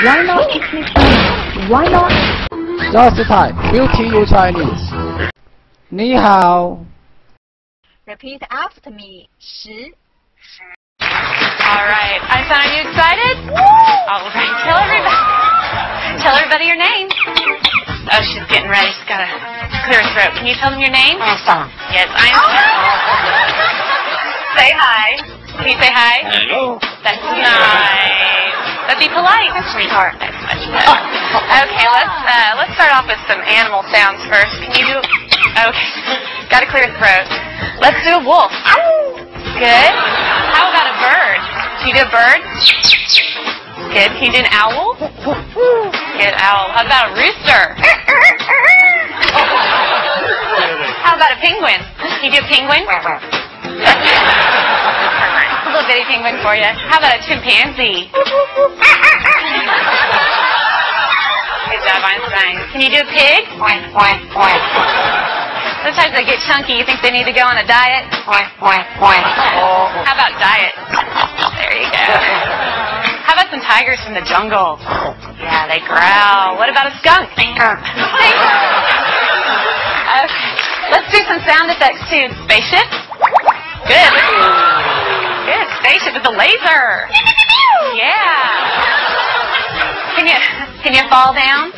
Why not? Why not? Just type QTU Chinese. 你好。 Repeat after me. 10. All right. Einstein, are you excited? All right. Tell everybody your name. Oh, she's getting ready. She's got to clear her throat. Can you tell them your name? Einstein. Yes, Einstein. Say hi. Can you say hi? Hello. That's nice. But be polite. Sweetheart. That's much better. Okay, let's start off with some animal sounds first. Can you do? Okay. Got to clear your throat. Let's do a wolf. Good. How about a bird? Can you do a bird? Good. Can you do an owl? Good owl. How about a rooster? How about a penguin? Can you do a penguin? A little bitty penguin for you. How about a chimpanzee? Good job, Einstein. Can you do a pig? Sometimes they get chunky. You think they need to go on a diet? How about diet? There you go. How about some tigers from the jungle? Yeah, they growl. What about a skunk? Stinker. Okay. Let's do some sound effects too. Spaceship? Good. Good. Spaceship with a laser. Yeah. Can you fall down?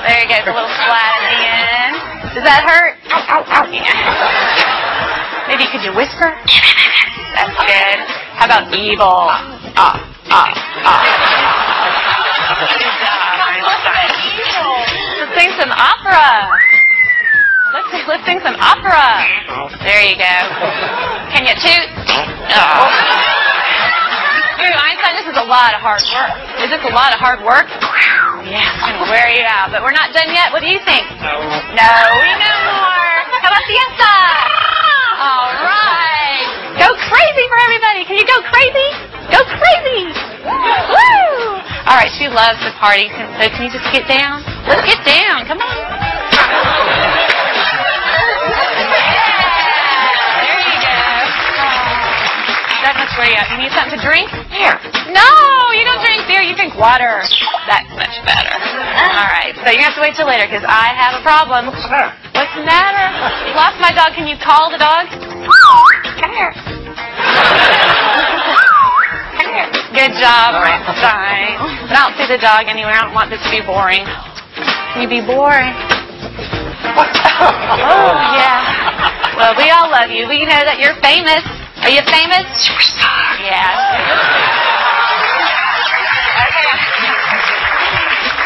There you go. It's a little flat at the end. Does that hurt? Yeah. Maybe could you whisper? That's good. How about evil? Let's sing some opera. Let's sing some opera. There you go. Can you toot? Ooh, Einstein, this is a lot of hard work. Is this a lot of hard work? Yeah, it's going to wear you out. But we're not done yet. What do you think? No, we know more. How about fiesta? All right. Go crazy for everybody. Can you go crazy? Go crazy. Woo! All right, she loves to party. So can you just get down? Let's get down. Come on. You need something to drink? Here. No, you don't drink beer. You drink water. That's much better. All right. So you have to wait till later because I have a problem. What's the matter? What's the matter? You lost my dog. Can you call the dog? Come here. Come here. Good job, Einstein. But I don't see the dog anywhere. I don't want this to be boring. Can you be boring? Oh, yeah. Well, we all love you. We know that you're famous. Are you famous? Superstar. Yeah. Okay.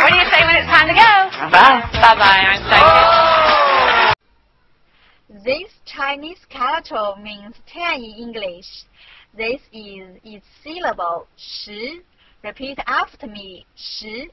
What do you say when it's time to go? Bye. Bye-bye, Einstein. This Chinese character means 10 in English. This is its syllable 10. Repeat after me. 10.